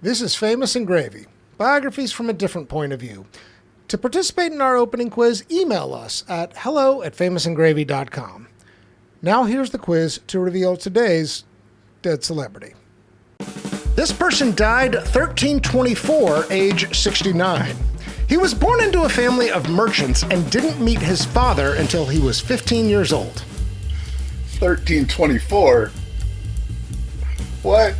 This is Famous and Gravy, biographies from a different point of view. To participate in our opening quiz, email us at hello@famousandgravy.com. Now here's the quiz to reveal today's dead celebrity. This person died 1324, age 69. He was born into a family of merchants and didn't meet his father until he was 15 years old. 1324? What?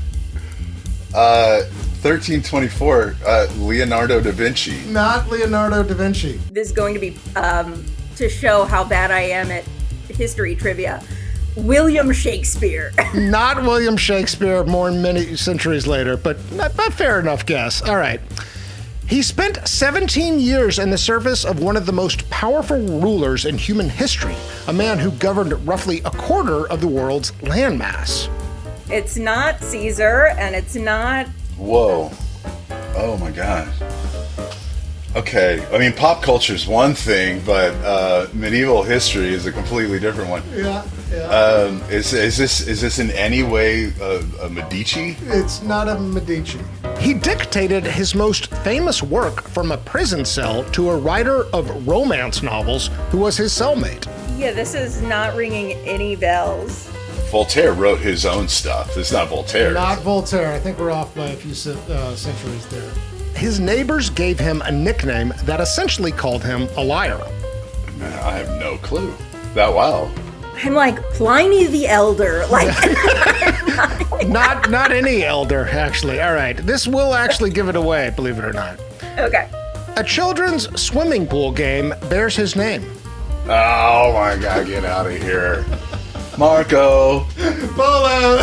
1324, Leonardo da Vinci. Not Leonardo da Vinci. This is going to be to show how bad I am at history trivia. William Shakespeare. Not William Shakespeare, more than many centuries later, but not fair enough guess. All right. He spent 17 years in the service of one of the most powerful rulers in human history, a man who governed roughly a quarter of the world's landmass. It's not Caesar, and it's not... Whoa. Oh my gosh. Okay, I mean, pop culture is one thing, but medieval history is a completely different one. Yeah. Is this in any way a Medici? It's not a Medici. He dictated his most famous work from a prison cell to a writer of romance novels who was his cellmate. Yeah, this is not ringing any bells. Voltaire wrote his own stuff. It's not Voltaire. Not Voltaire. I think we're off by a few centuries there. His neighbors gave him a nickname that essentially called him a liar. Man, I have no clue. Wow. I'm like Pliny the Elder. Like Not any elder, actually. All right. This will actually give it away, believe it or not. Okay. A children's swimming pool game bears his name. Oh my God, get out of here. Marco Polo.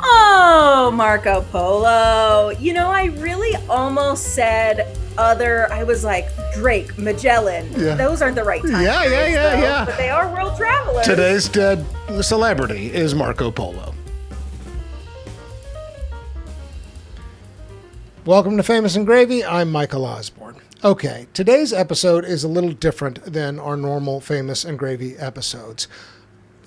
Oh, Marco Polo. You know, I really almost said I was like Drake, Magellan. Yeah. Those aren't the right times. Yeah. But they are world travelers. Today's dead celebrity is Marco Polo. Welcome to Famous and Gravy. I'm Michael Osborne. Okay, today's episode is a little different than our normal Famous and Gravy episodes.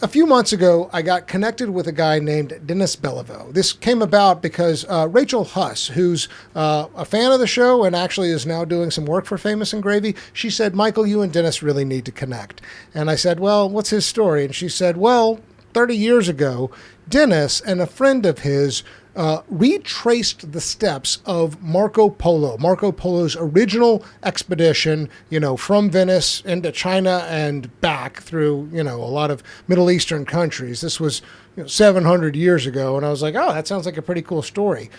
A few months ago, I got connected with a guy named Denis Belliveau. This came about because Rachel Huss, who's a fan of the show and actually is now doing some work for Famous and Gravy, she said, Michael, you and Denis really need to connect. And I said, well, what's his story? And she said, well, 30 years ago, Denis and a friend of his retraced the steps of Marco Polo, Marco Polo's original expedition, from Venice into China and back through, a lot of Middle Eastern countries. This was 700 years ago. And I was like, oh, that sounds like a pretty cool story.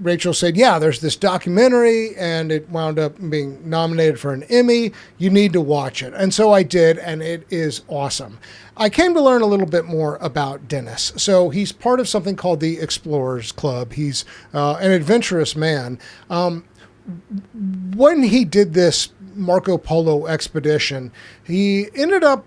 Rachel said, yeah, there's this documentary and it wound up being nominated for an Emmy. You need to watch it. And so I did, and it is awesome. I came to learn a little bit more about Denis. So he's part of something called the Explorers Club. He's an adventurous man. When he did this Marco Polo expedition, he ended up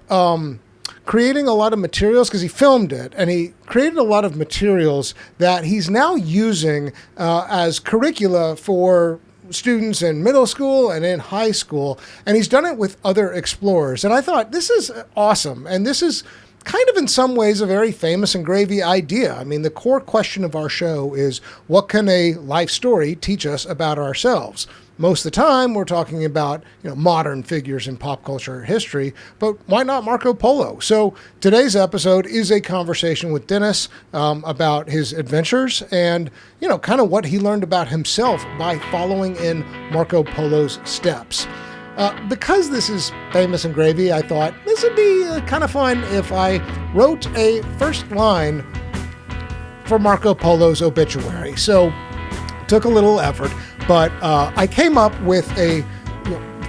creating a lot of materials because he filmed it, and he created a lot of materials that he's now using as curricula for students in middle school and in high school, and he's done it with other explorers. And I thought, this is awesome, and this is kind of in some ways a very Famous and Gravy idea. I mean, the core question of our show is, what can a life story teach us about ourselves? Most of the time, we're talking about modern figures in pop culture history, but why not Marco Polo? So today's episode is a conversation with Denis about his adventures and kind of what he learned about himself by following in Marco Polo's steps. Because this is Famous and Gravy, I thought this would be kind of fun if I wrote a first line for Marco Polo's obituary. So took a little effort, but I came up with a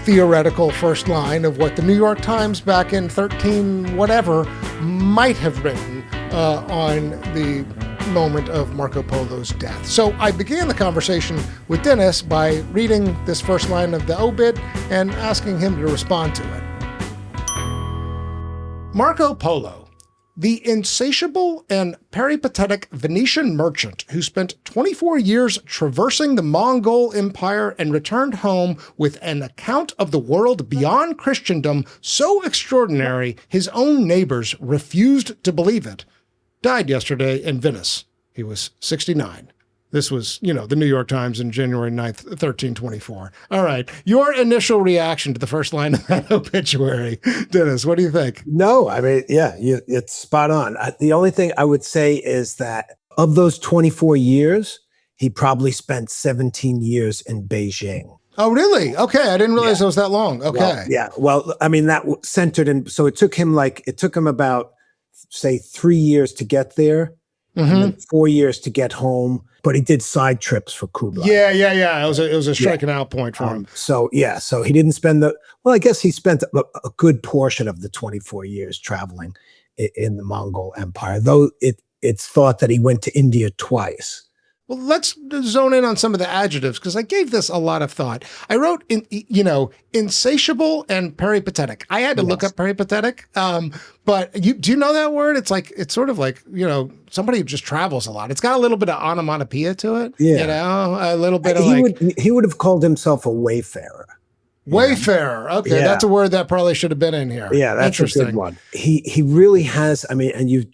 theoretical first line of what the New York Times back in 13 whatever might have written on the moment of Marco Polo's death. So I began the conversation with Denis by reading this first line of the obit and asking him to respond to it. Marco Polo, the insatiable and peripatetic Venetian merchant who spent 24 years traversing the Mongol Empire and returned home with an account of the world beyond Christendom so extraordinary his own neighbors refused to believe it, died yesterday in Venice. He was 69. This was, the New York Times on January 9th, 1324. All right. Your initial reaction to the first line of that obituary, Dennis, what do you think? No, I mean, yeah, it's spot on. The only thing I would say is that of those 24 years, he probably spent 17 years in Beijing. Oh, really? Okay. I didn't realize it was that long. Okay. Well, I mean, that centered in, so it took him about, say, 3 years to get there, and then 4 years to get home. But he did side trips for Kublai. Yeah. It was a striking out point for him. So he didn't spend I guess he spent a good portion of the 24 years traveling in the Mongol Empire, though it's thought that he went to India twice. Well, let's zone in on some of the adjectives, because I gave this a lot of thought. I wrote, insatiable and peripatetic. I had to look up peripatetic, but do you know that word? It's sort of like, somebody who just travels a lot. It's got a little bit of onomatopoeia to it, a little bit of he would have called himself a wayfarer. Wayfarer. Okay, that's a word that probably should have been in here. Yeah, that's a good one. He really has, I mean, and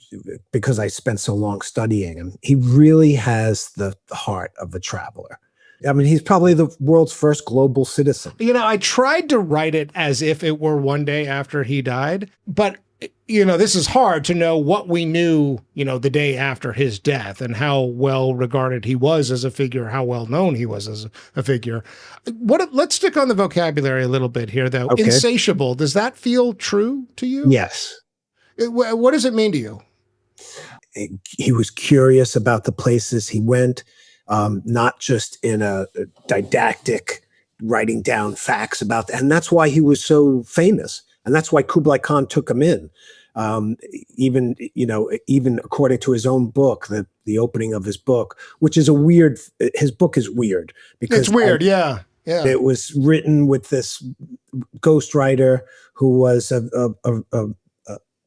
because I spent so long studying him, he really has the heart of a traveler. I mean, he's probably the world's first global citizen. I tried to write it as if it were one day after he died, but this is hard to know what we knew, the day after his death and how well regarded he was as a figure, how well known he was as a figure. Let's stick on the vocabulary a little bit here, though. Okay. Insatiable. Does that feel true to you? Yes. What does it mean to you? He was curious about the places he went, not just in a didactic writing down facts about that. And that's why he was so famous. And that's why Kublai Khan took him in. Even according to his own book, the opening of his book, which is his book is weird because it's weird. Yeah. It was written with this ghostwriter who was a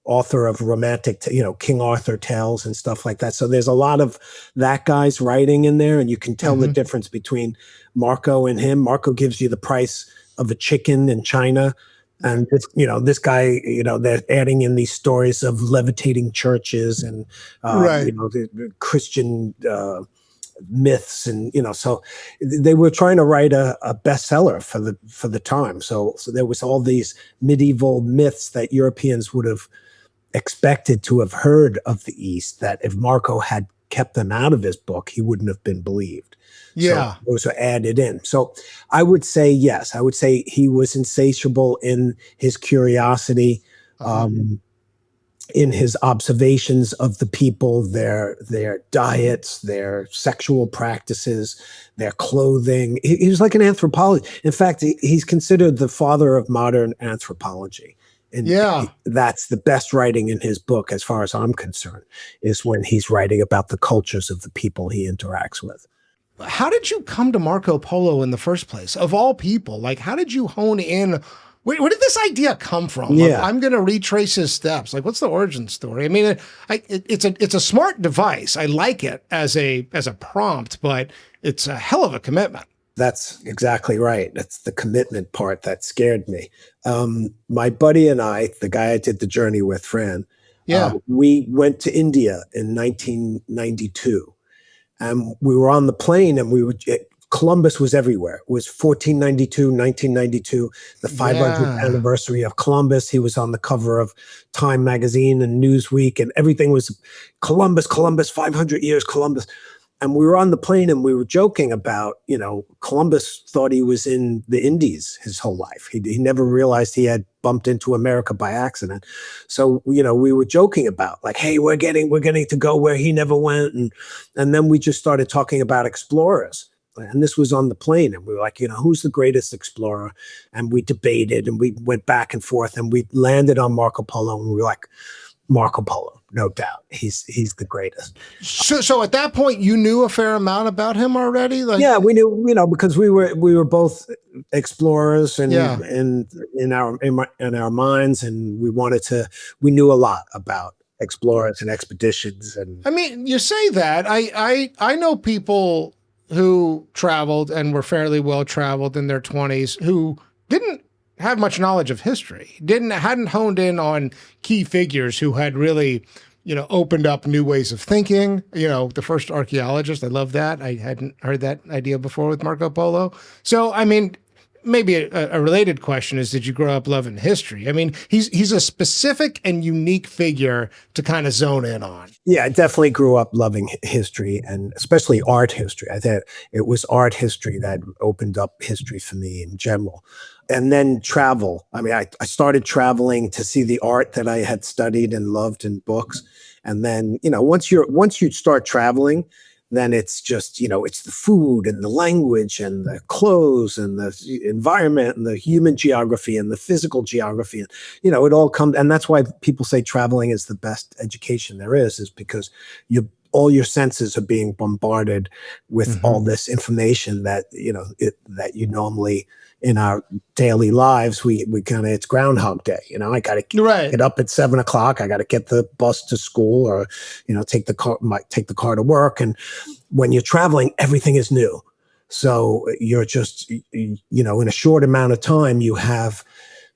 author of romantic, King Arthur tales and stuff like that. So there's a lot of that guy's writing in there, and you can tell the difference between Marco and him. Marco gives you the price of a chicken in China. And this guy, they're adding in these stories of levitating churches and, the Christian myths. And, so they were trying to write a bestseller for the time. So there was all these medieval myths that Europeans would have expected to have heard of the East, that if Marco had kept them out of his book, he wouldn't have been believed. Yeah. So those are added in. So I would say, yes, I would say he was insatiable in his curiosity, in his observations of the people, their diets, their sexual practices, their clothing. He was like an anthropologist. In fact, he's considered the father of modern anthropology. And that's the best writing in his book, as far as I'm concerned, is when he's writing about the cultures of the people he interacts with. How did you come to Marco Polo in the first place? Of all people, how did you hone in? Where did this idea come from? Yeah. I'm going to retrace his steps. What's the origin story? I mean, it's a smart device. I like it as a prompt, but it's a hell of a commitment. That's exactly right. That's the commitment part that scared me. My buddy and I, the guy I did the journey with, Fran, we went to India in 1992. And we were on the plane, and Columbus was everywhere. It was 1992, the 500th anniversary of Columbus. He was on the cover of Time magazine and Newsweek, and everything was Columbus, 500 years, Columbus. And we were on the plane, and we were joking about, Columbus thought he was in the Indies his whole life. He never realized he had bumped into America by accident. So, we were joking about hey, we're getting to go where he never went. And then we just started talking about explorers. And this was on the plane. And we were like, who's the greatest explorer? And we debated, and we went back and forth, and we landed on Marco Polo, and we were like, Marco Polo, no doubt. He's the greatest. So at that point, you knew a fair amount about him already? Yeah, we knew, because we were both explorers and in our minds, and we knew a lot about explorers and expeditions. And I mean, you say that. I know people who traveled and were fairly well traveled in their 20s who didn't have much knowledge of history, hadn't honed in on key figures who had really opened up new ways of thinking. The first archaeologist. I love that. I hadn't heard that idea before with Marco Polo. So, I mean, maybe a related question is, did you grow up loving history? I mean, he's a specific and unique figure to kind of zone in on. Yeah, I definitely grew up loving history, and especially art history. I think it was art history that opened up history for me in general. And then travel. I mean, I started traveling to see the art that I had studied and loved in books. And then, once you start traveling, then it's just, it's the food and the language and the clothes and the environment and the human geography and the physical geography. And, it all comes. And that's why people say traveling is the best education there is because all your senses are being bombarded with all this information that, that you normally in our daily lives, we kind of, it's Groundhog Day. I got to get up at 7 o'clock. I got to get the bus to school or, take the car to work. And when you're traveling, everything is new. So you're just, in a short amount of time, you have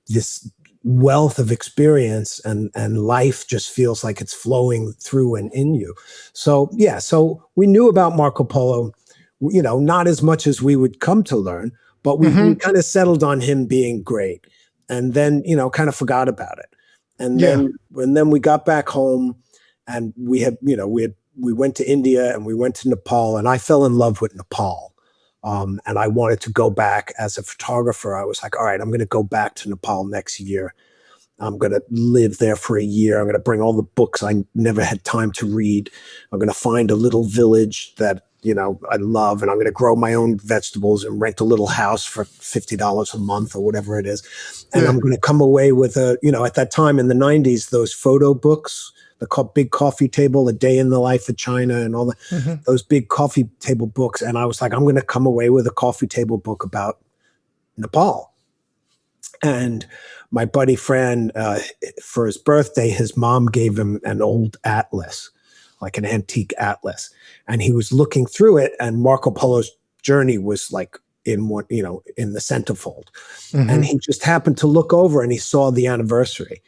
this wealth of experience and life just feels like it's flowing through and in you. So, so we knew about Marco Polo, not as much as we would come to learn, but we kind of settled on him being great, and then kind of forgot about it. And then we got back home, and we went to India and we went to Nepal, and I fell in love with Nepal, and I wanted to go back as a photographer. I was like, all right, I'm going to go back to Nepal next year. I'm going to live there for a year. I'm going to bring all the books I never had time to read. I'm going to find a little village that I love, and I'm going to grow my own vegetables and rent a little house for $50 a month or whatever it is. And I'm going to come away with at that time in the 90s, those photo books, the big coffee table, A Day in the Life of China and all that, those big coffee table books. And I was like, I'm going to come away with a coffee table book about Nepal. And my buddy Fran, for his birthday, his mom gave him an old atlas, like an antique atlas. And he was looking through it, and Marco Polo's journey was like in the centerfold. And he just happened to look over and he saw the anniversary.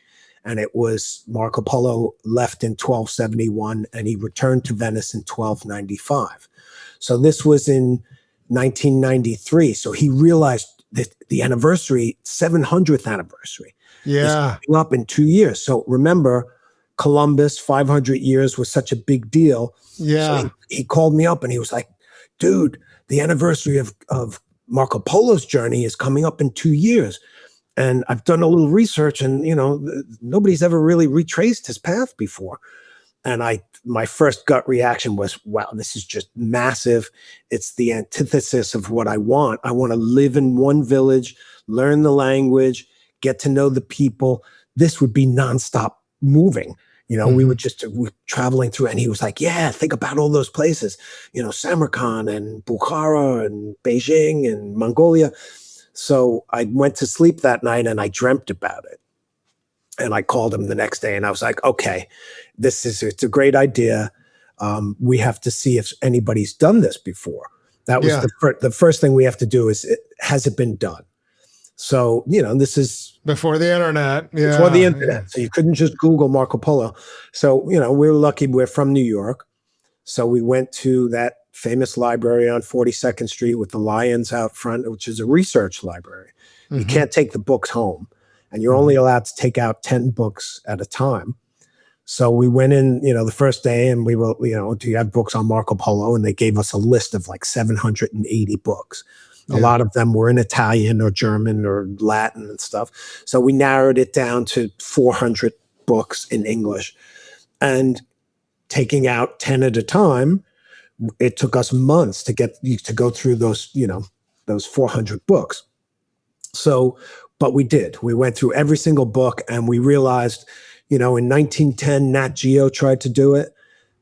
And it was Marco Polo left in 1271 and he returned to Venice in 1295. So this was in 1993. So he realized that the anniversary, 700th anniversary, is coming up in 2 years. So remember, Columbus, 500 years was such a big deal. Yeah. So he called me up and he was like, dude, the anniversary of Marco Polo's journey is coming up in 2 years. And I've done a little research and, nobody's ever really retraced his path before. And my first gut reaction was, wow, this is just massive. It's the antithesis of what I want. I want to live in one village, learn the language, get to know the people. This would be nonstop moving. We were traveling through, and he was like, yeah, think about all those places, Samarkand and Bukhara and Beijing and Mongolia. So I went to sleep that night and I dreamt about it. And I called him the next day and I was like, okay, it's a great idea. We have to see if anybody's done this before. That was the first thing we have to do is, has it been done? So, this is before the internet. Before the internet. So you couldn't just Google Marco Polo. So, we're lucky we're from New York. So we went to that famous library on 42nd Street with the lions out front, which is a research library. You can't take the books home, and you're only allowed to take out 10 books at a time. So we went in, the first day, and we were, do you have books on Marco Polo? And they gave us a list of like 780 books. A lot of them were in Italian or German or Latin and stuff. So we narrowed it down to 400 books in English. And taking out 10 at a time, it took us months to go through those 400 books. So, but we did. We went through every single book, and we realized, in 1910, Nat Geo tried to do it,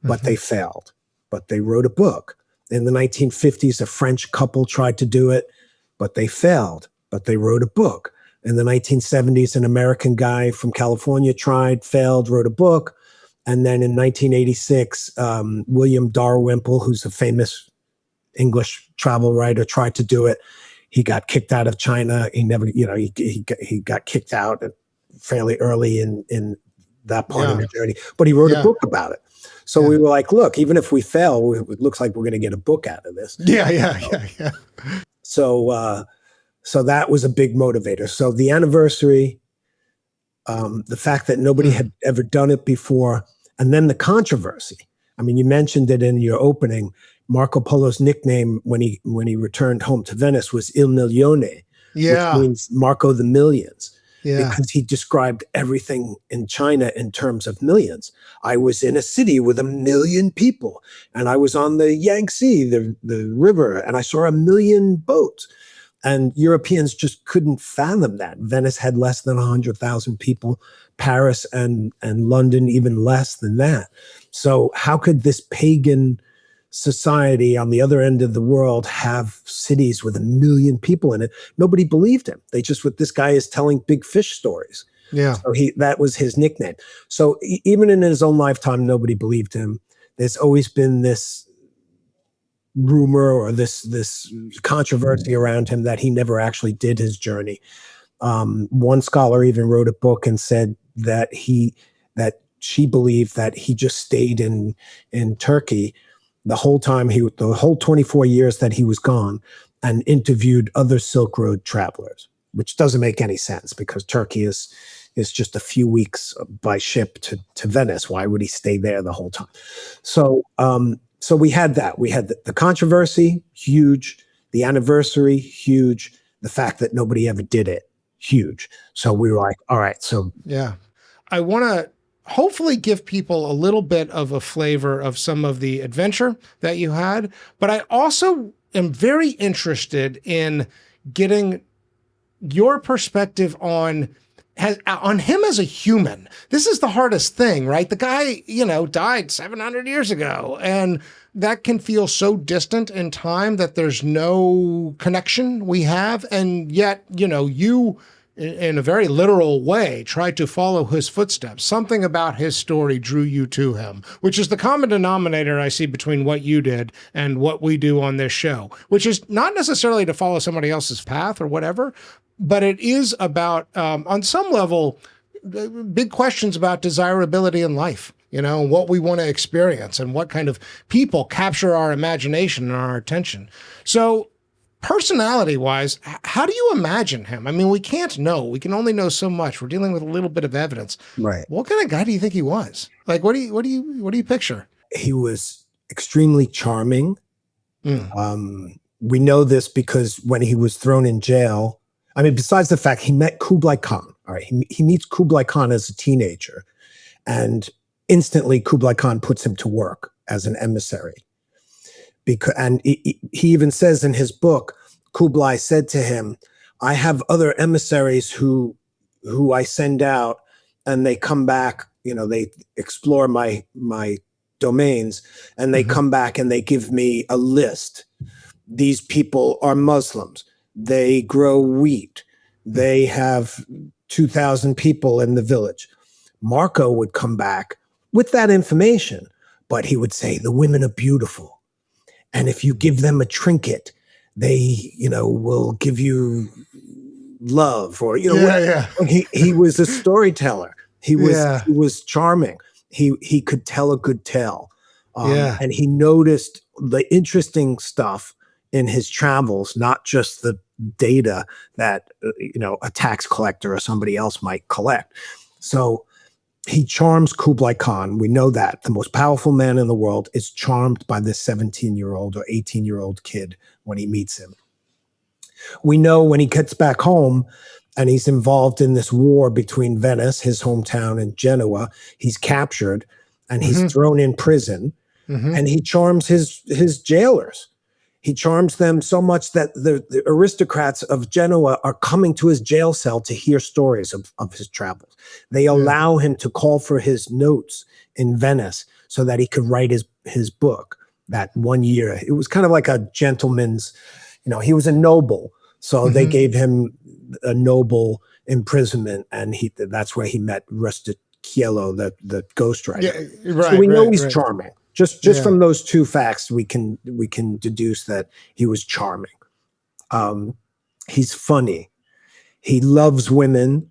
but they failed. But they wrote a book. In the 1950s, a French couple tried to do it, but they failed. But they wrote a book. In the 1970s, an American guy from California failed, wrote a book. And then in 1986, William Dalrymple, who's a famous English travel writer, tried to do it. He got kicked out of China. He never, he got kicked out fairly early in that part of the journey. But he wrote a book about it. So we were like, look, even if we fail, it looks like we're going to get a book out of this. Yeah. So that was a big motivator. So the anniversary, the fact that nobody had ever done it before, and then the controversy. I mean, you mentioned it in your opening. Marco Polo's nickname when he returned home to Venice was Il Milione, which means Marco the Millions. Yeah. Because he described everything in China in terms of millions. I was in a city with 1 million people, and I was on the Yangtze, the river, and I saw 1 million boats. And Europeans just couldn't fathom that. Venice had less than 100,000 people, Paris and London even less than that. So how could this pagan society on the other end of the world have cities with 1 million people in it? Nobody believed him. They just, this guy is telling big fish stories. Yeah. So that was his nickname. So even in his own lifetime, nobody believed him. There's always been this rumor or this controversy around him that he never actually did his journey. One scholar even wrote a book and said that she believed that he just stayed in Turkey the whole time, the whole 24 years that he was gone, and interviewed other Silk Road travelers, which doesn't make any sense because Turkey is just a few weeks by ship to Venice. Why would he stay there the whole time? So we had that. We had the controversy, huge. The anniversary, huge. The fact that nobody ever did it, huge. So we were like, all right. So yeah, I want to hopefully give people a little bit of a flavor of some of the adventure that you had, but I also am very interested in getting your perspective on him as a human. This is the hardest thing, right? The guy, died 700 years ago, and that can feel so distant in time that there's no connection we have. And yet, you, in a very literal way, tried to follow his footsteps. Something about his story drew you to him, which is the common denominator I see between what you did and what we do on this show, which is not necessarily to follow somebody else's path or whatever, but it is about, on some level, big questions about desirability in life, what we want to experience and what kind of people capture our imagination and our attention. So personality-wise, how do you imagine him? I mean, we can't know. We can only know so much. We're dealing with a little bit of evidence. Right. What kind of guy do you think he was? Like, what do you picture? He was extremely charming. We know this because when he was thrown in jail, I mean, besides the fact he met Kublai Khan, all right, he meets Kublai Khan as a teenager, and instantly Kublai Khan puts him to work as an emissary. And he even says in his book, Kublai said to him, I have other emissaries who I send out, and they come back, they explore my domains, and they come back and they give me a list. These people are Muslims. They grow wheat. They have 2,000 people in the village. Marco would come back with that information, but he would say, the women are beautiful. And if you give them a trinket, they, will give you love, or, He was a storyteller. He was charming. He could tell a good tale. And he noticed the interesting stuff in his travels, not just the data that, a tax collector or somebody else might collect. So he charms Kublai Khan. We know that the most powerful man in the world is charmed by this 17-year-old or 18-year-old kid when he meets him. We know when he gets back home and he's involved in this war between Venice, his hometown, and Genoa, he's captured and he's thrown in prison, and he charms his jailers. He charms them so much that the aristocrats of Genoa are coming to his jail cell to hear stories of his travels. They allow him to call for his notes in Venice so that he could write his book that one year. It was kind of like a gentleman's, he was a noble. So they gave him a noble imprisonment, and that's where he met Rustichello, the ghostwriter. Yeah, right, so we know he's charming. Just from those two facts, we can deduce that he was charming. He's funny. He loves women.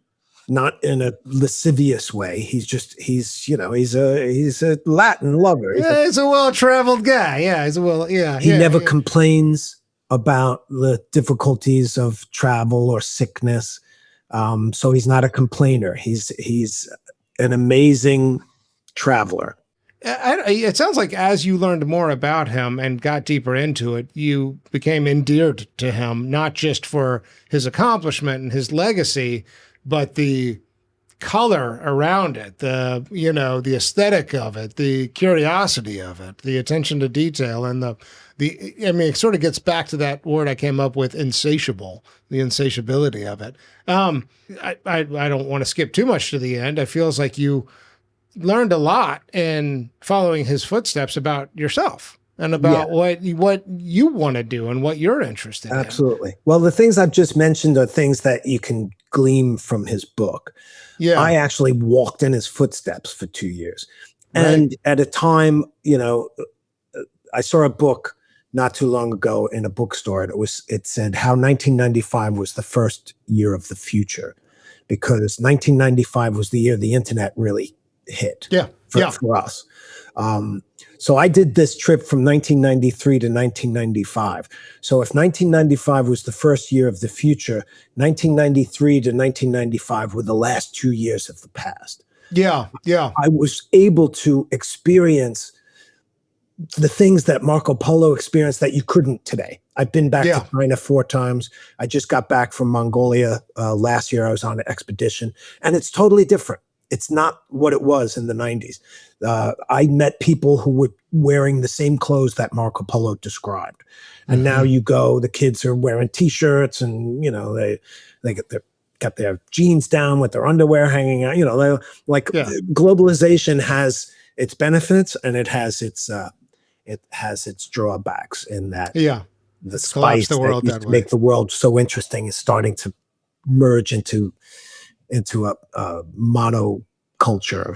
not in a lascivious way. He's a Latin lover. He's a well-traveled guy. Yeah, He never complains about the difficulties of travel or sickness. So he's not a complainer. He's an amazing traveler. It sounds like as you learned more about him and got deeper into it, you became endeared to him, not just for his accomplishment and his legacy, but the color around it, the aesthetic of it, the curiosity of it, the attention to detail, and it sort of gets back to that word I came up with, insatiable, the insatiability of it. I don't want to skip too much to the end. It feels like you learned a lot in following his footsteps about yourself and about what you want to do and what you're interested in. Absolutely. Well, the things I've just mentioned are things that you can glean from his book. Yeah. I actually walked in his footsteps for 2 years. And at a time, I saw a book not too long ago in a bookstore. It said how 1995 was the first year of the future, because 1995 was the year the internet really hit for us. So I did this trip from 1993 to 1995. So if 1995 was the first year of the future, 1993 to 1995 were the last 2 years of the past. Yeah. I was able to experience the things that Marco Polo experienced that you couldn't today. I've been back to China 4 times. I just got back from Mongolia last year. I was on an expedition, and it's totally different. It's not what it was in the 90s. I met people who were wearing the same clothes that Marco Polo described. And now you go, the kids are wearing T-shirts and, they got their jeans down with their underwear hanging out. Globalization has its benefits and it has its drawbacks in that. Yeah. The spice that used to make the world so interesting is starting to merge into a mono culture,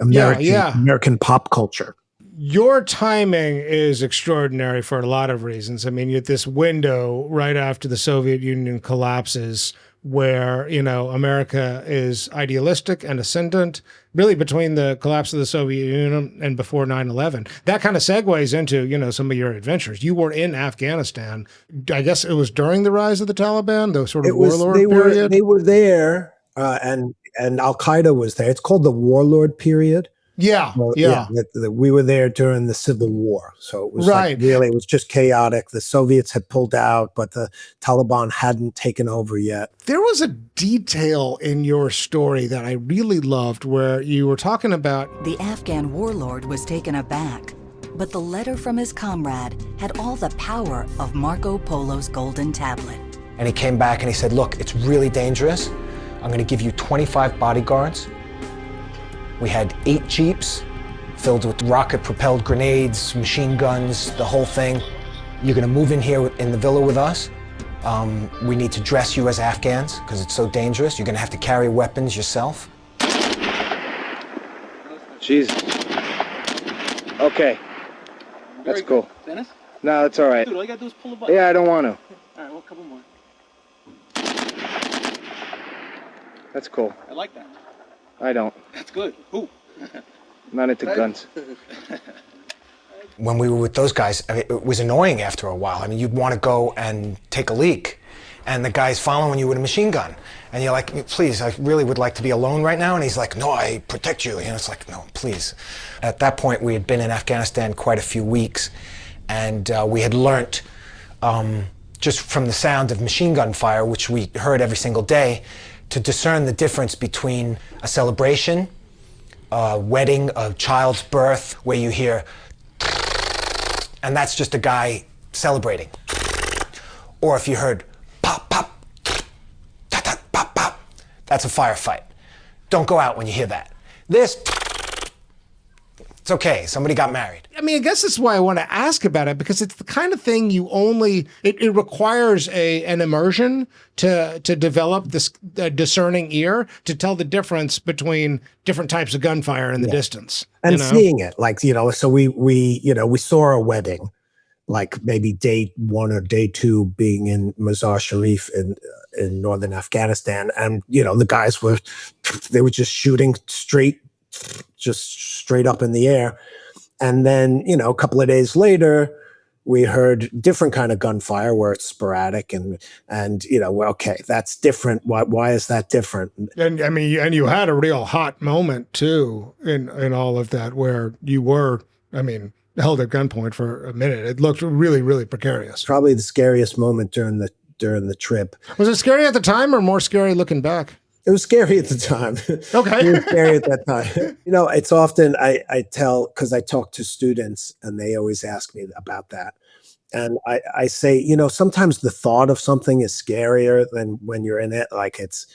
American pop culture. Your timing is extraordinary for a lot of reasons. I mean, you have this window right after the Soviet Union collapses where, America is idealistic and ascendant, really between the collapse of the Soviet Union and before 9/11. That kind of segues into, some of your adventures. You were in Afghanistan. I guess it was during the rise of the Taliban, the sort of warlord period? They were there, and Al-Qaeda was there. It's called the warlord period. Yeah, we were there during the Civil War. So it was it was just chaotic. The Soviets had pulled out, but the Taliban hadn't taken over yet. There was a detail in your story that I really loved where you were talking about... The Afghan warlord was taken aback, but the letter from his comrade had all the power of Marco Polo's golden tablet. And he came back and he said, look, it's really dangerous. I'm going to give you 25 bodyguards. We had 8 jeeps filled with rocket-propelled grenades, machine guns, the whole thing. You're going to move in here in the villa with us. We need to dress you as Afghans because it's so dangerous. You're going to have to carry weapons yourself. Jesus. Okay. That's cool. Dennis? No, it's all right. Dude, all you got to do is pull the button. Yeah, I don't want to. All right, well, a couple more. That's cool. I like that. I don't. That's good. Who? Not into guns. When we were with those guys, it was annoying after a while. I mean, you'd want to go and take a leak, and the guy's following you with a machine gun. And you're like, please, I really would like to be alone right now. And he's like, no, I protect you. It's like, no, please. At that point, we had been in Afghanistan quite a few weeks, and we had learnt just from the sound of machine gun fire, which we heard every single day, to discern the difference between a celebration, a wedding, a child's birth, where you hear, and that's just a guy celebrating. Or if you heard pop, pop, ta-ta, pop, pop, that's a firefight. Don't go out when you hear that. This, it's okay, somebody got married. I mean, I guess that's why I want to ask about it, because it's the kind of thing it requires an immersion to develop this discerning ear to tell the difference between different types of gunfire in the distance. And seeing it, so we saw a wedding like maybe day 1 or day 2 being in Mazar Sharif in northern Afghanistan. And, the guys were just shooting straight up in the air. And then, a couple of days later, we heard different kind of gunfire where it's sporadic and well, okay, that's different. Why is that different? And I mean, and you had a real hot moment too in all of that where you were, held at gunpoint for a minute. It looked really, really precarious. Probably the scariest moment during the trip. Was it scary at the time or more scary looking back? It was scary at the time. Okay. It was scary at that time. It's often I tell, because I talk to students and they always ask me about that. And I say, sometimes the thought of something is scarier than when you're in it. Like it's,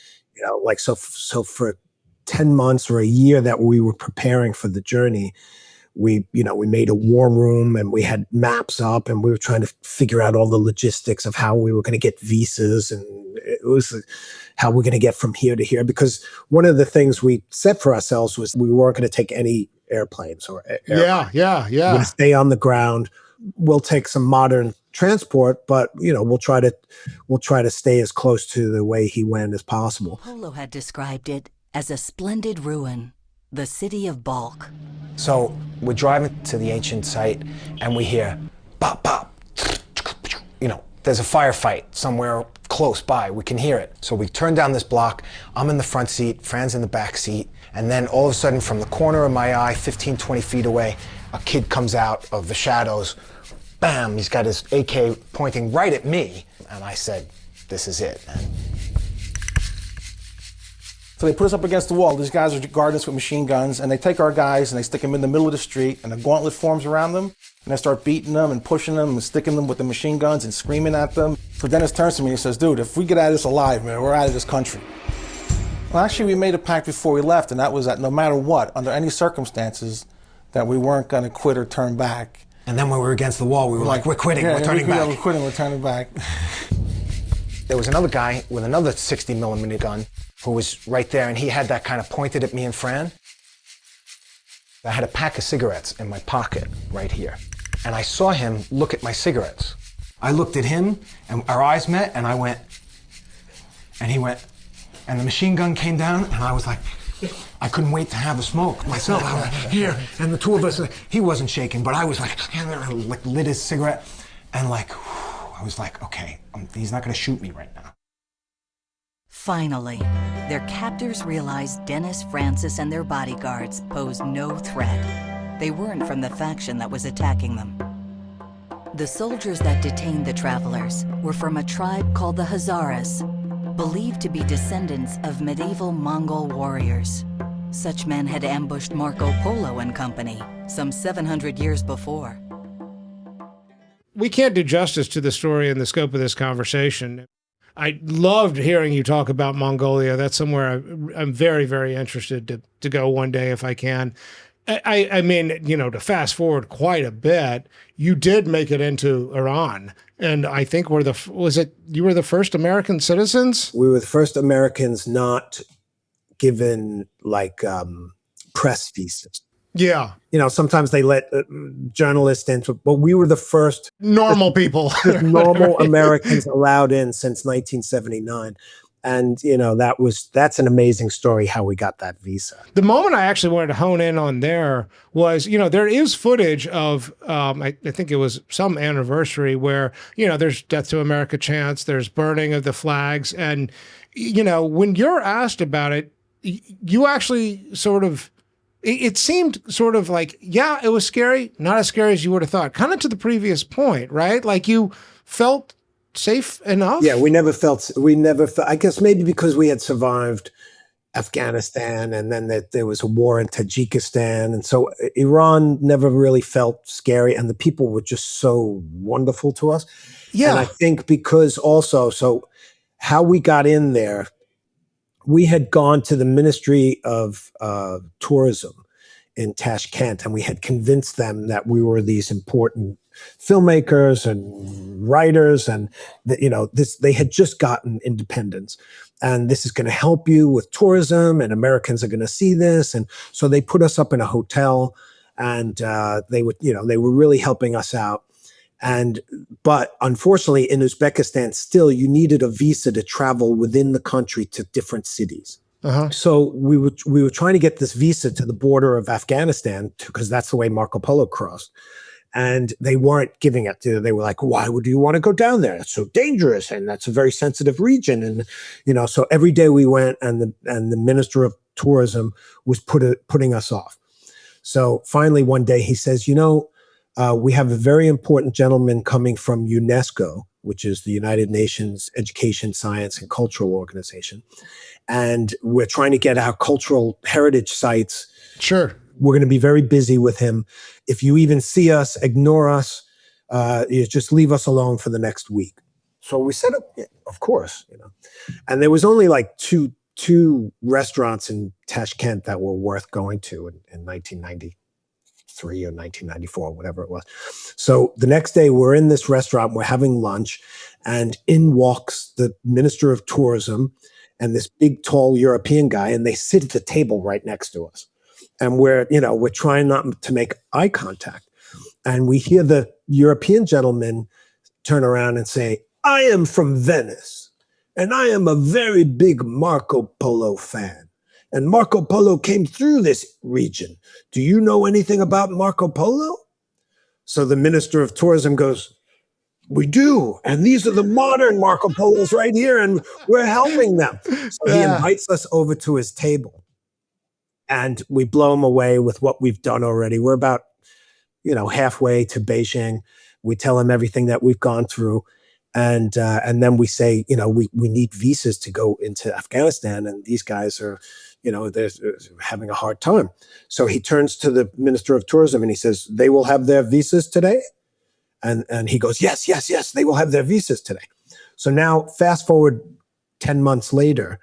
so for 10 months or a year that we were preparing for the journey, we made a war room and we had maps up and we were trying to figure out all the logistics of how we were going to get visas, and it was how we're going to get from here to here. Because one of the things we set for ourselves was we weren't going to take any airplanes or airplanes. Yeah. We're going to stay on the ground. We'll take some modern transport, but we'll try to stay as close to the way he went as possible. Polo had described it as a splendid ruin, the city of Balkh. So we're driving to the ancient site and we hear pop, pop. There's a firefight somewhere close by. We can hear it. So we turn down this block. I'm in the front seat, Fran's in the back seat. And then all of a sudden from the corner of my eye, 15, 20 feet away, a kid comes out of the shadows. Bam, he's got his AK pointing right at me. And I said, this is it. So they put us up against the wall. These guys are guarding us with machine guns, and they take our guys and they stick them in the middle of the street, and a gauntlet forms around them, and they start beating them and pushing them and sticking them with the machine guns and screaming at them. So Dennis turns to me and says, dude, if we get out of this alive, man, we're out of this country. Well, actually, we made a pact before we left, and that was that no matter what, under any circumstances, that we weren't going to quit or turn back. And then when we were against the wall, we were like, we're quitting, we're turning back. We're quitting, we're turning back. There was another guy with another 60 millimeter gun who was right there, and he had that kind of pointed at me and Fran. I had a pack of cigarettes in my pocket right here, and I saw him look at my cigarettes. I looked at him, and our eyes met, and I went, and he went, and the machine gun came down, and I was like, I couldn't wait to have a smoke myself. I was like, here, and the two of us, he wasn't shaking, but I was like lit his cigarette, and I was like, okay, he's not going to shoot me right now. Finally, their captors realized Dennis, Francis, and their bodyguards posed no threat. They weren't from the faction that was attacking them. The soldiers that detained the travelers were from a tribe called the Hazaras, believed to be descendants of medieval Mongol warriors. Such men had ambushed Marco Polo and company some 700 years before. We can't do justice to the story in the scope of this conversation. I loved hearing you talk about Mongolia. That's somewhere I'm very, very interested to go one day if I can. I mean, to fast forward quite a bit, you did make it into Iran. And I think you were the first American citizens? We were the first Americans not given press visas. Yeah. Sometimes they let journalists in, but we were the first normal people, normal Americans allowed in since 1979. And, that's an amazing story how we got that visa. The moment I actually wanted to hone in on there was, there is footage of, I think it was some anniversary where, there's Death to America chants, there's burning of the flags. And, when you're asked about it, you actually it seemed sort of like, yeah, it was scary, not as scary as you would have thought. Kind of to the previous point, right? Like you felt safe enough? Yeah, we never felt, I guess maybe because we had survived Afghanistan and then there was a war in Tajikistan. And so Iran never really felt scary and the people were just so wonderful to us. Yeah. And I think because also, so how we got in there, we had gone to the Ministry of Tourism in Tashkent, and we had convinced them that we were these important filmmakers and writers, and that, they had just gotten independence, and this is going to help you with tourism, and Americans are going to see this, and so they put us up in a hotel, and they were really helping us out. But unfortunately, in Uzbekistan, still you needed a visa to travel within the country to different cities. So we were trying to get this visa to the border of Afghanistan because that's the way Marco Polo crossed. And they weren't giving it to. They were like, "Why would you want to go down there? It's so dangerous, and that's a very sensitive region." And so every day we went, and the Minister of Tourism was putting us off. So finally, one day he says, we have a very important gentleman coming from UNESCO, which is the United Nations Education, Science, and Cultural Organization, and we're trying to get our cultural heritage sites. Sure. We're going to be very busy with him. If you even see us, ignore us. You just leave us alone for the next week. So we said, of course, And there was only like two restaurants in Tashkent that were worth going to in 1993 or 1994, whatever it was. So the next day we're in this restaurant, we're having lunch, and in walks the Minister of Tourism and this big, tall European guy, and they sit at the table right next to us. And we're trying not to make eye contact. And we hear the European gentleman turn around and say, "I am from Venice, and I am a very big Marco Polo fan. And Marco Polo came through this region. Do you know anything about Marco Polo?" So the Minister of Tourism goes, "We do. And these are the modern Marco Polos right here, and we're helping them." So he invites us over to his table. And we blow him away with what we've done already. We're about, halfway to Beijing. We tell him everything that we've gone through. And then we say, we need visas to go into Afghanistan. And these guys are, they're having a hard time. So he turns to the Minister of Tourism and he says, "They will have their visas today?" And he goes, yes, they will have their visas today. So now fast forward 10 months later,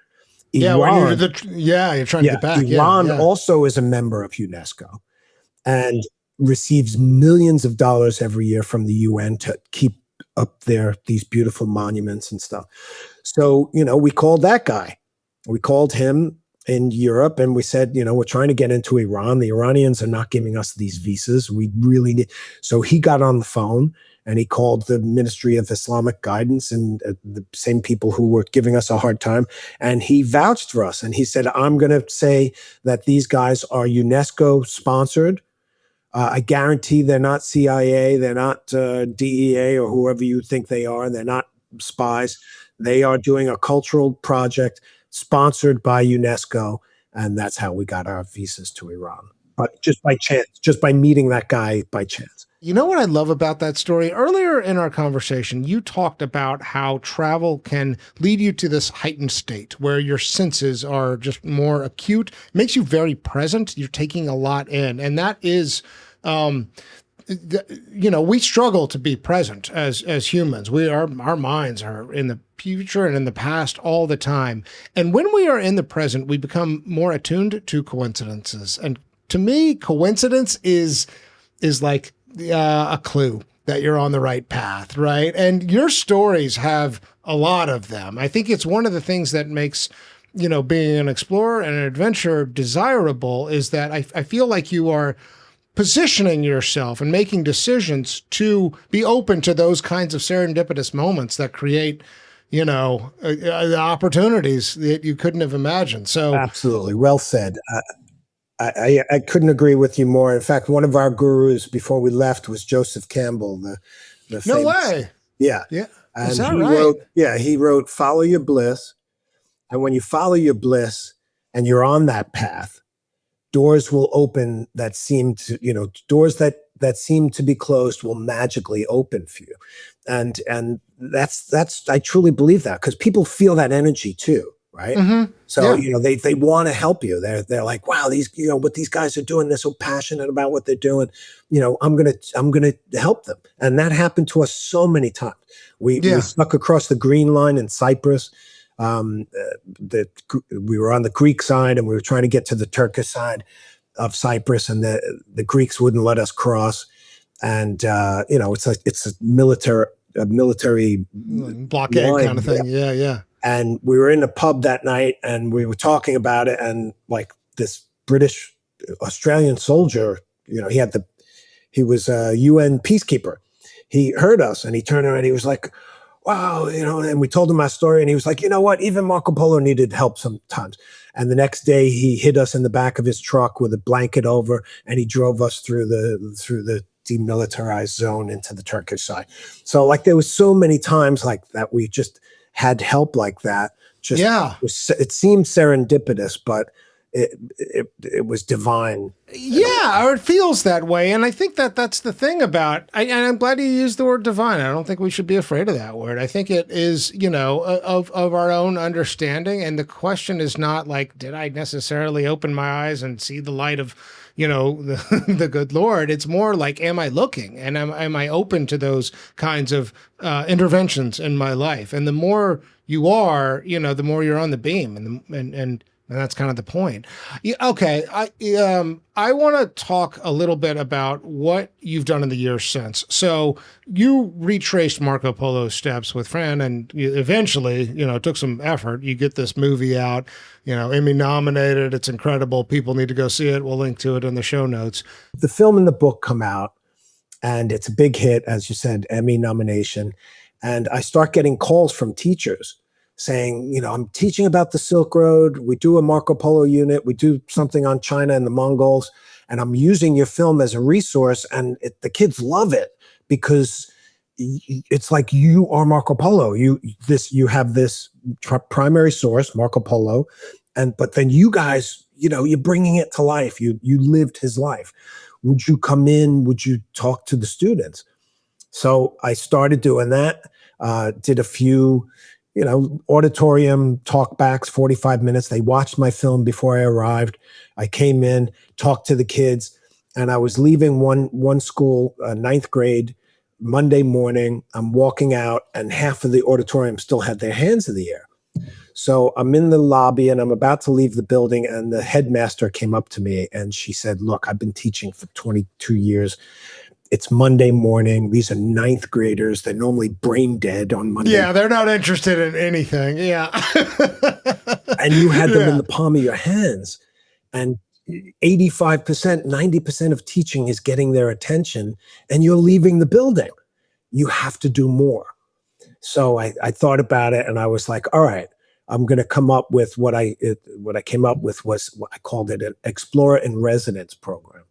Iran, you're trying to get back. Iran also is a member of UNESCO and receives millions of dollars every year from the UN to keep up these beautiful monuments and stuff. So, we called that guy. We called him in Europe and we said, we're trying to get into Iran. The Iranians are not giving us these visas. We really need. So he got on the phone and he called the Ministry of Islamic Guidance and the same people who were giving us a hard time. And he vouched for us. And he said, "I'm going to say that these guys are UNESCO sponsored. I guarantee they're not CIA. They're not DEA or whoever you think they are. They're not spies. They are doing a cultural project sponsored by UNESCO." And that's how we got our visas to Iran. But just by chance, just by meeting that guy by chance. You know what I love about that story? Earlier in our conversation, you talked about how travel can lead you to this heightened state where your senses are just more acute, makes you very present. You're taking a lot in. And that is, we struggle to be present as humans. Our minds are in the future and in the past all the time. And when we are in the present, we become more attuned to coincidences. And to me, coincidence is like a clue that you're on the right path, right? And your stories have a lot of them. I think it's one of the things that makes, being an explorer and an adventurer desirable is that I feel like you are positioning yourself and making decisions to be open to those kinds of serendipitous moments that create, opportunities that you couldn't have imagined. So absolutely. Well said. I couldn't agree with you more. In fact, one of our gurus before we left was Joseph Campbell, the no famous, way. Yeah. And Is that he right? He wrote, "Follow your bliss." And when you follow your bliss and you're on that path, doors will open that seem to, doors that seem to be closed will magically open for you. And that's I truly believe that because people feel that energy too. Right. Mm-hmm. So, they want to help you. They're like, wow, what these guys are doing, they're so passionate about what they're doing. I'm going to help them. And that happened to us so many times. We stuck across the Green Line in Cyprus. We were on the Greek side and we were trying to get to the Turkish side of Cyprus and the Greeks wouldn't let us cross. And, it's a military blockade line, kind of thing. Yeah. And we were in a pub that night and we were talking about it. And like this British Australian soldier, he was a UN peacekeeper. he heard us and he turned around and he was like, wow, and we told him our story and he was like, you know what, even Marco Polo needed help sometimes. And the next day he hid us in the back of his truck with a blanket over, and he drove us through the demilitarized zone into the Turkish side. So like there was so many times like that we just had help like that. Just it seemed serendipitous, but it was divine. Yeah, or it feels that way. And I think that's the thing about, and I'm glad you used the word divine. I don't think we should be afraid of that word. I think it is, of our own understanding. And the question is not like, did I necessarily open my eyes and see the light of, the good Lord? It's more like, am I looking, and am I open to those kinds of interventions in my life? And the more you are, the more you're on the beam, and that's kind of the point. Okay, I want to talk a little bit about what you've done in the years since. So you retraced Marco Polo's steps with Fran, and you eventually, it took some effort. You get this movie out, Emmy nominated. It's incredible. People need to go see it. We'll link to it in the show notes. The film and the book come out, and it's a big hit, as you said, Emmy nomination. And I start getting calls from teachers saying, I'm teaching about the Silk Road. We do a Marco Polo unit. We do something on China and the Mongols. And I'm using your film as a resource. And the kids love it because it's like you are Marco Polo. You have this primary source, Marco Polo. But then you guys, you're bringing it to life. You lived his life. Would you come in? Would you talk to the students? So I started doing that, did a few auditorium talkbacks, 45 minutes. They watched my film before I arrived. I came in, talked to the kids, and I was leaving one school, ninth grade, Monday morning. I'm walking out, and half of the auditorium still had their hands in the air. So I'm in the lobby, and I'm about to leave the building, and the headmaster came up to me, and she said, look, I've been teaching for 22 years. It's Monday morning. These are ninth graders. They're normally brain dead on Monday. Yeah, they're not interested in anything. Yeah. And you had them in the palm of your hands. And 85%, 90% of teaching is getting their attention, and you're leaving the building. You have to do more. So I thought about it, and I was like, all right, I'm going to come up with what I came up with was what I called it an Explorer in Residence program.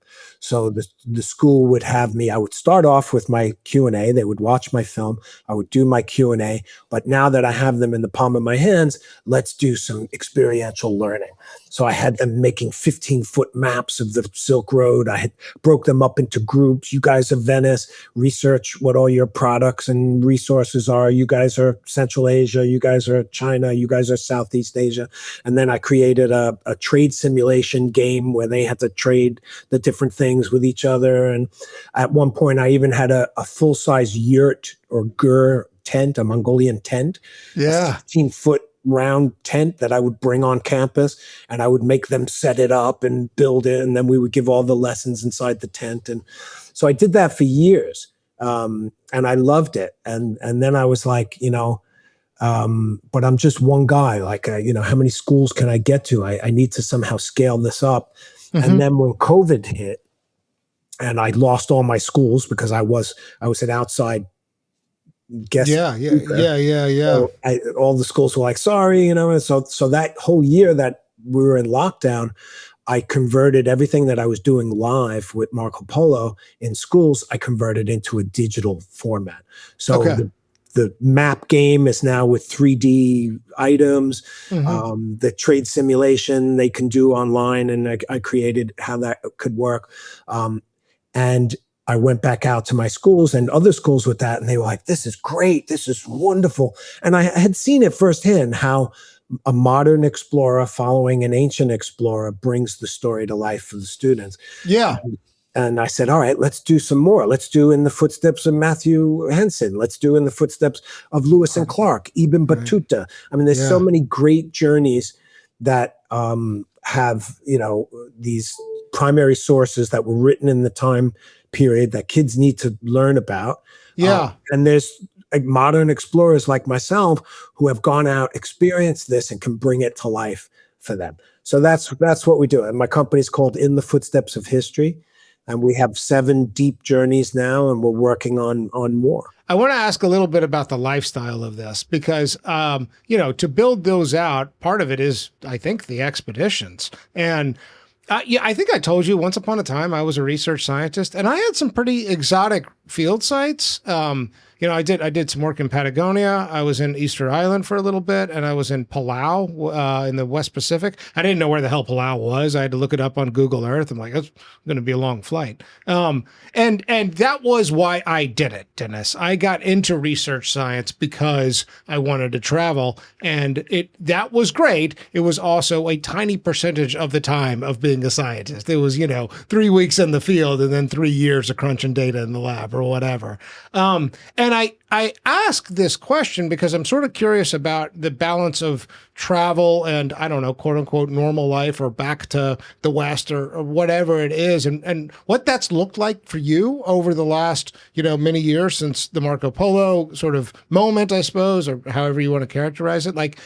So the school would have me, I would start off with my Q&A. They would watch my film. I would do my Q&A. But now that I have them in the palm of my hands, let's do some experiential learning. So I had them making 15-foot maps of the Silk Road. I had broke them up into groups. You guys are Venice. Research what all your products and resources are. You guys are Central Asia. You guys are China. You guys are Southeast Asia. And then I created a trade simulation game where they had to trade the different things with each other. And at one point, I even had a full-size yurt or gur tent, a Mongolian tent. Yeah. A 15-foot round tent that I would bring on campus, and I would make them set it up and build it, and then we would give all the lessons inside the tent. And so I did that for years, and I loved it. And then I was like, but I'm just one guy. Like, how many schools can I get to? I need to somehow scale this up. Mm-hmm. And then when COVID hit, and I lost all my schools because I was an outside guest. Yeah. So all the schools were like, sorry, and so that whole year that we were in lockdown, I converted everything that I was doing live with Marco Polo in schools. I converted into a digital format. So the map game is now with 3D items. Mm-hmm. The trade simulation they can do online, and I created how that could work. And I went back out to my schools and other schools with that, and they were like, this is great. This is wonderful. And I had seen it firsthand, how a modern explorer following an ancient explorer brings the story to life for the students. Yeah. And I said, all right, let's do some more. Let's do In the Footsteps of Matthew Henson. Let's do In the Footsteps of Lewis and Clark, Ibn Battuta. I mean, there's so many great journeys that have, these primary sources that were written in the time period that kids need to learn about. Yeah. And there's modern explorers like myself who have gone out, experienced this, and can bring it to life for them. So that's what we do. And my company's called In the Footsteps of History. And we have 7 deep journeys now, and we're working on more. I want to ask a little bit about the lifestyle of this because, to build those out, part of it is, I think, the expeditions. And I think I told you once upon a time I was a research scientist, and I had some pretty exotic field sites. I did some work in Patagonia. I was in Easter Island for a little bit, and I was in Palau in the West Pacific. I didn't know where the hell Palau was. I had to look it up on Google Earth. I'm like, it's going to be a long flight. And that was why I did it, Dennis. I got into research science because I wanted to travel, and that was great. It was also a tiny percentage of the time of being a scientist. It was 3 weeks in the field and then 3 years of crunching data in the lab or whatever. And I ask this question because I'm sort of curious about the balance of travel and, I don't know, quote unquote, normal life or back to the West or whatever it is, and what that's looked like for you over the last, many years since the Marco Polo sort of moment, I suppose, or however you want to characterize it. Like,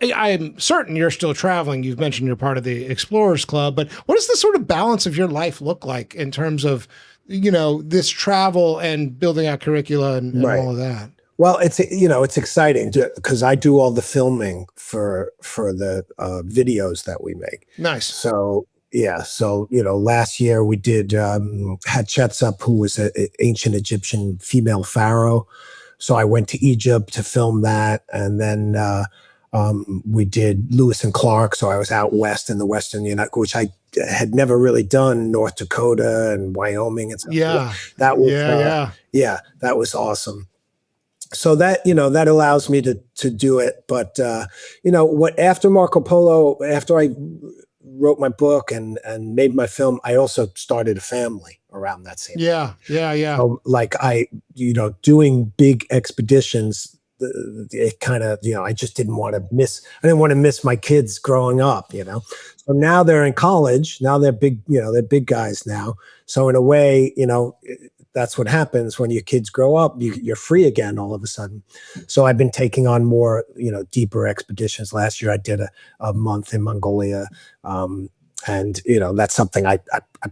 I'm certain you're still traveling. You've mentioned you're part of the Explorers Club, but what does the sort of balance of your life look like in terms of this travel and building out curricula and all of that? Well, it's exciting because I do all the filming for the videos that we make. Nice. So last year we did Hatshepsut, who was an ancient Egyptian female pharaoh. So I went to Egypt to film that, and then we did Lewis and Clark. So I was out west in the Western United, which I had never really done, North Dakota and Wyoming and stuff. Yeah. That was, that was awesome. So that allows me to do it. But, after Marco Polo, after I wrote my book and made my film, I also started a family around that same time. Yeah. So, doing big expeditions, it kind of, I just didn't want to miss my kids growing up, So now they're in college. Now they're big, they're big guys now. So in a way, that's what happens when your kids grow up. You're free again all of a sudden. So I've been taking on more, deeper expeditions. Last year I did a month in Mongolia. And, that's something I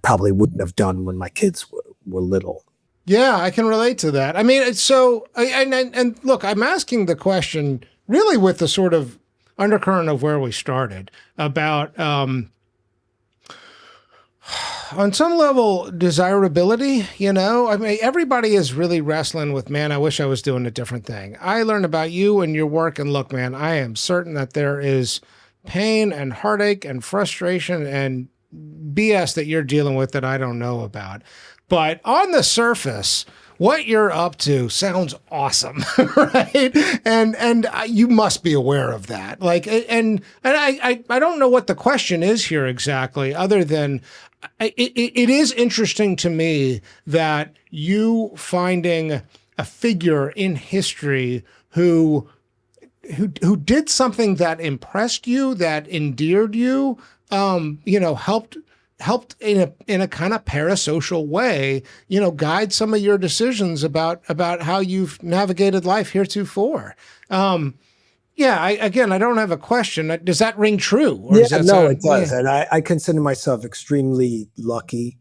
probably wouldn't have done when my kids were little. Yeah, I can relate to that. I mean, it's so, and look, I'm asking the question really with the sort of undercurrent of where we started about, on some level, desirability, I mean, everybody is really wrestling with, man, I wish I was doing a different thing. I learned about you and your work, and look, man, I am certain that there is pain and heartache and frustration and BS that you're dealing with that I don't know about. But on the surface, what you're up to sounds awesome, right? And you must be aware of that. Like, and I don't know what the question is here exactly, other than it is interesting to me that you finding a figure in history who did something that impressed you, that endeared you, helped in a kind of parasocial way, guide some of your decisions about how you've navigated life heretofore. I don't have a question. Does that ring true? Or it does. Yeah. And I consider myself extremely lucky.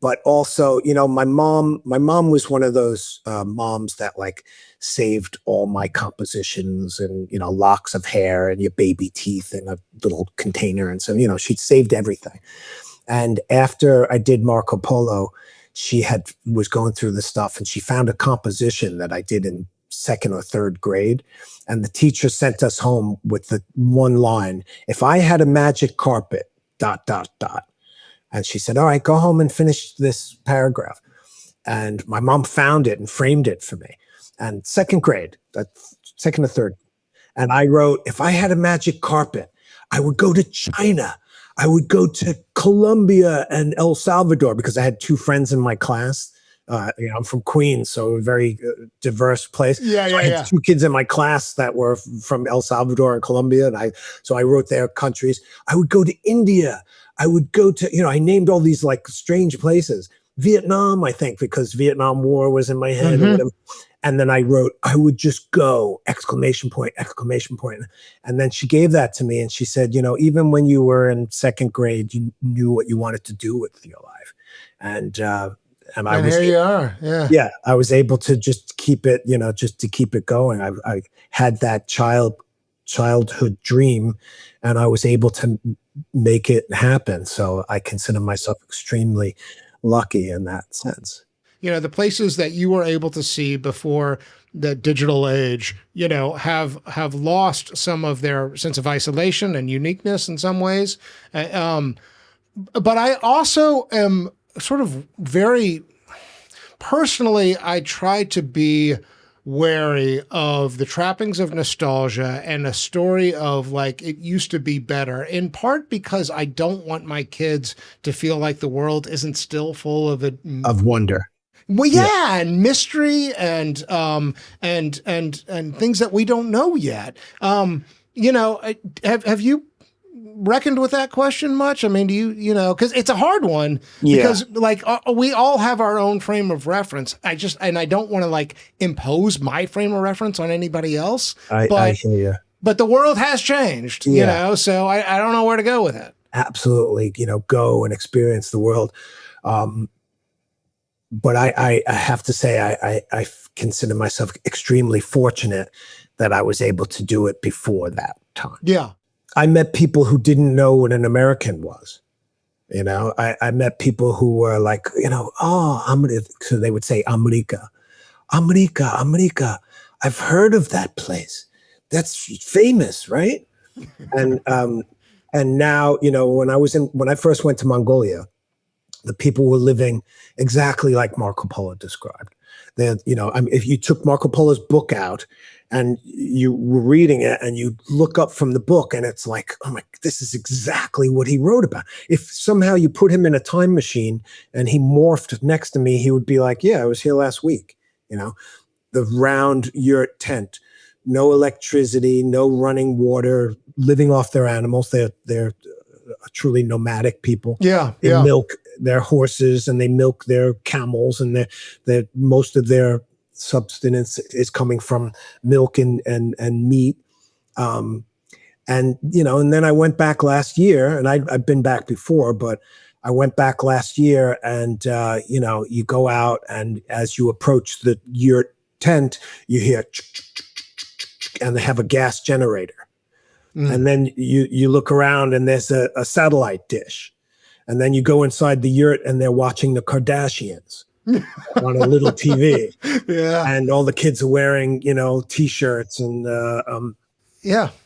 But also, my mom was one of those moms that saved all my compositions and, locks of hair and your baby teeth in a little container. And so, she saved everything. And after I did Marco Polo, she was going through the stuff and she found a composition that I did in 2nd or 3rd grade. And the teacher sent us home with the one line, "If I had a magic carpet, ... And she said, "All right, go home and finish this paragraph." And my mom found it and framed it for me. And 2nd grade, 2nd or 3rd. And I wrote, "If I had a magic carpet, I would go to China. I would go to Colombia and El Salvador," because I had 2 friends in my class. I'm from Queens, so a very diverse place. I had 2 kids in my class that were from El Salvador and Colombia. And I wrote their countries. I would go to India. I would go to, I named all these strange places. Vietnam, I think, because Vietnam War was in my head or whatever. And then I wrote, "I would just go, !" And then she gave that to me and she said, even when you were in 2nd grade, you knew what you wanted to do with your life. And I was here you are. Yeah. Yeah, I was able to just keep it, just to keep it going. I had that childhood dream, and I was able to make it happen. So I consider myself extremely lucky in that sense. The places that you were able to see before the digital age, have lost some of their sense of isolation and uniqueness in some ways. But I also am sort of very personally, I try to be wary of the trappings of nostalgia and a story of like it used to be better, in part because I don't want my kids to feel like the world isn't still full of wonder. Well, yeah, and mystery and things that we don't know yet. Have you reckoned with that question much? I mean, do you because it's a hard one because like we all have our own frame of reference. I don't want to like impose my frame of reference on anybody else. I hear you. But the world has changed, so I don't know where to go with it. Absolutely. Go and experience the world. But I have to say, I consider myself extremely fortunate that I was able to do it before that time. Yeah. I met people who didn't know what an American was. I met people who were like, so they would say, America. I've heard of that place. That's famous, right? And now, when I first went to Mongolia, the people were living exactly like Marco Polo described. If you took Marco Polo's book out and you were reading it and you look up from the book and it's like, oh my, this is exactly what he wrote about. If somehow you put him in a time machine and he morphed next to me, he would be like, yeah, I was here last week. The round yurt tent, no electricity, no running water, living off their animals. They're truly nomadic people. Yeah. They milk their horses and they milk their camels, and most of their subsistence is coming from milk and meat. And then I went back last year, and I've been back before, but I went back last year, and you go out, and as you approach the yurt tent, you hear and they have a gas generator. And then you look around and there's a satellite dish. And then you go inside the yurt and they're watching the Kardashians on a little TV. Yeah. And all the kids are wearing, T-shirts and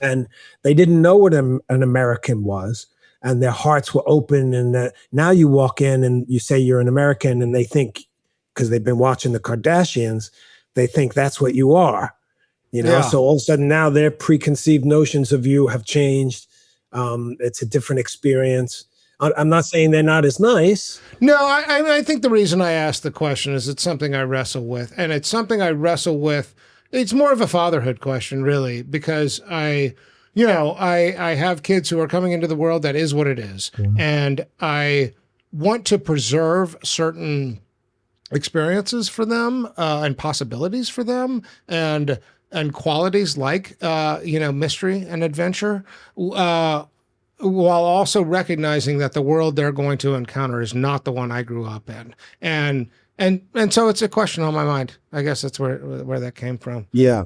and they didn't know what an American was, and their hearts were open. And now you walk in and you say you're an American, and they think, because they've been watching the Kardashians, they think that's what you are. So all of a sudden now their preconceived notions of you have changed. It's a different experience. I'm not saying they're not as nice. No, I think the reason I asked the question is it's something I wrestle with. And it's something I wrestle with. It's more of a fatherhood question, really, because I have kids who are coming into the world that is what it is. Mm-hmm. And I want to preserve certain experiences for them and possibilities for them and qualities like, mystery and adventure, while also recognizing that the world they're going to encounter is not the one I grew up in. And so it's a question on my mind. I guess that's where that came from. Yeah.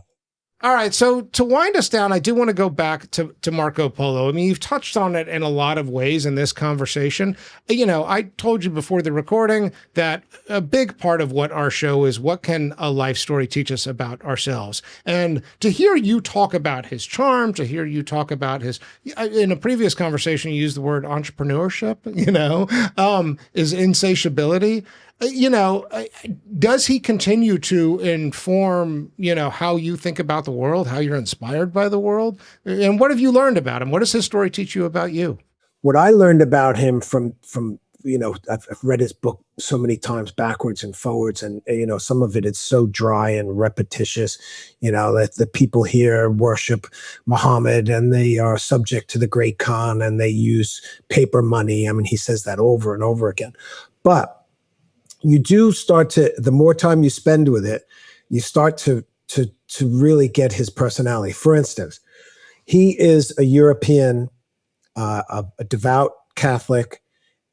All right. So to wind us down, I do want to go back to Marco Polo. I mean, you've touched on it in a lot of ways in this conversation. I told you before the recording that a big part of what our show is, what can a life story teach us about ourselves? And to hear you talk about his charm, to hear you talk about in a previous conversation, you used the word entrepreneurship, his insatiability. Does he continue to inform, how you think about the world, how you're inspired by the world? And what have you learned about him? What does his story teach you about you? What I learned about him from I've read his book so many times backwards and forwards, and, some of it is so dry and repetitious, that the people here worship Muhammad and they are subject to the Great Khan and they use paper money. I mean, he says that over and over again. But you do start to, the more time you spend with it, you start to really get his personality. For instance, he is a European, a devout Catholic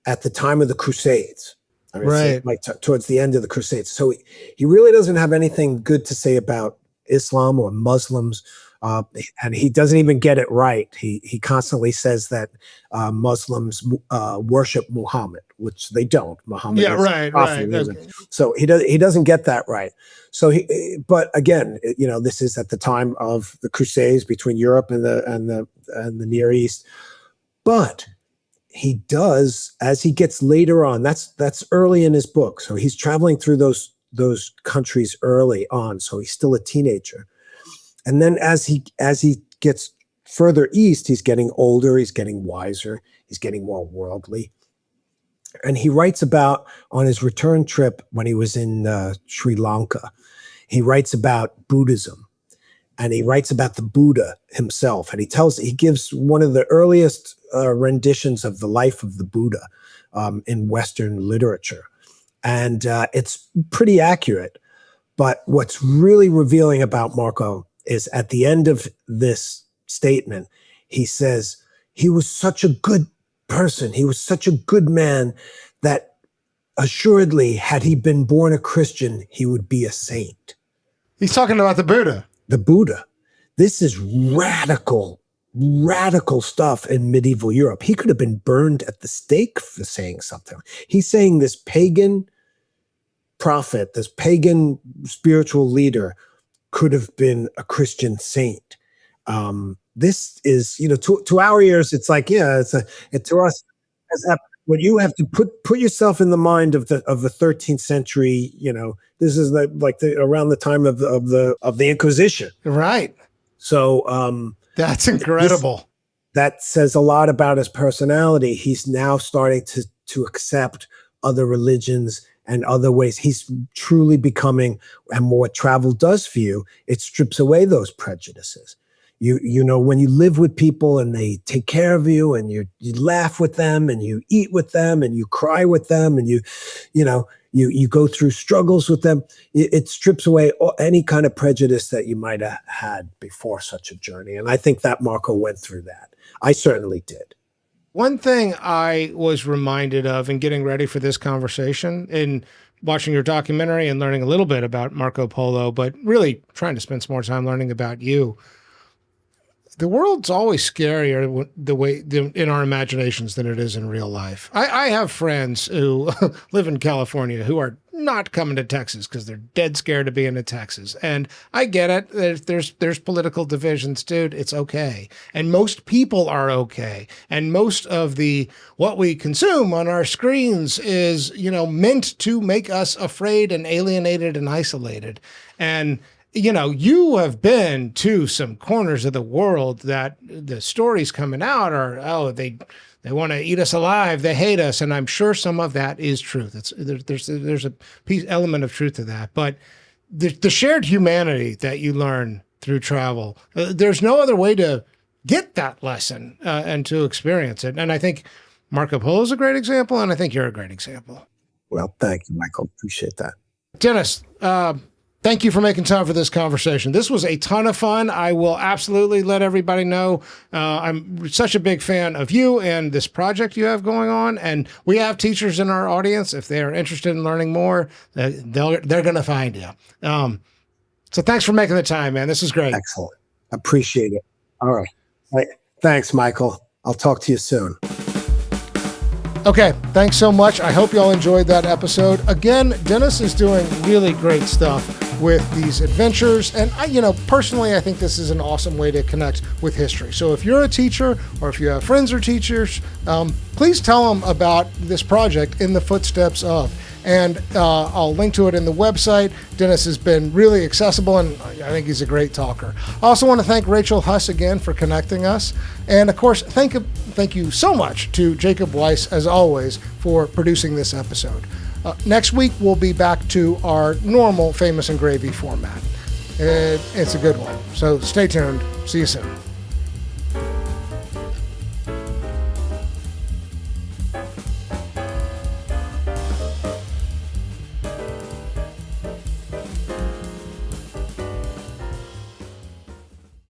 at the time of the Crusades. I mean, right. Like towards the end of the Crusades. So he really doesn't have anything good to say about Islam or Muslims. And he doesn't even get it right. He constantly says that Muslims worship Muhammad, which they don't. Muhammad is right. Okay. So he doesn't get that right. So but again, this is at the time of the Crusades between Europe and the Near East. But he does, as he gets later on, that's early in his book. So he's traveling through those countries early on. So he's still a teenager. And then as he gets further east, he's getting older, he's getting wiser, he's getting more worldly. And he writes about, on his return trip when he was in Sri Lanka, he writes about Buddhism. And he writes about the Buddha himself. And he gives one of the earliest renditions of the life of the Buddha in Western literature. And it's pretty accurate. But what's really revealing about Marco is at the end of this statement, he says, he was such a good person. He was such a good man that assuredly, had he been born a Christian, he would be a saint. He's talking about the Buddha. The Buddha. This is radical stuff in medieval Europe. He could have been burned at the stake for saying something. He's saying this pagan prophet, this pagan spiritual leader could have been a Christian saint. This is, to our ears, it's like, to us, when you have to put yourself in the mind of the 13th century, this is around the time of the Inquisition. Right. So that's incredible. That says a lot about his personality. He's now starting to accept other religions and other ways. He's truly becoming, and what travel does for you, it strips away those prejudices. When you live with people and they take care of you, and you laugh with them, and you eat with them, and you cry with them, and you go through struggles with them, it strips away any kind of prejudice that you might have had before such a journey. And I think that Marco went through that. I certainly did. One thing I was reminded of in getting ready for this conversation, in watching your documentary and learning a little bit about Marco Polo, but really trying to spend some more time learning about you, the world's always scarier in our imaginations than it is in real life. I have friends who live in California who are not coming to Texas because they're dead scared of being in Texas. And I get it. There's political divisions, dude. It's okay. And most people are okay. And most of what we consume on our screens is, meant to make us afraid and alienated and isolated. And you have been to some corners of the world that the stories coming out are, they want to eat us alive. They hate us. And I'm sure some of that is truth. There's a element of truth to that. But the shared humanity that you learn through travel, there's no other way to get that lesson and to experience it. And I think Marco Polo is a great example. And I think you're a great example. Well, thank you, Michael. Appreciate that. Dennis, thank you for making time for this conversation. This was a ton of fun. I will absolutely let everybody know I'm such a big fan of you and this project you have going on. And we have teachers in our audience. If they are interested in learning more, they're going to find you. So thanks for making the time, man. This is great. Excellent. Appreciate it. All right. Thanks, Michael. I'll talk to you soon. Okay, thanks so much. I hope y'all enjoyed that episode. Again, Dennis is doing really great stuff with these adventures. And personally, I think this is an awesome way to connect with history. So if you're a teacher or if you have friends or teachers, please tell them about this project, In the Footsteps of. And I'll link to it in the website. Dennis has been really accessible, and I think he's a great talker. I also want to thank Rachel Huss again for connecting us. And of course, thank you so much to Jacob Weiss, as always, for producing this episode. Next week, we'll be back to our normal Famous and Gravy format. It's a good one. So stay tuned. See you soon.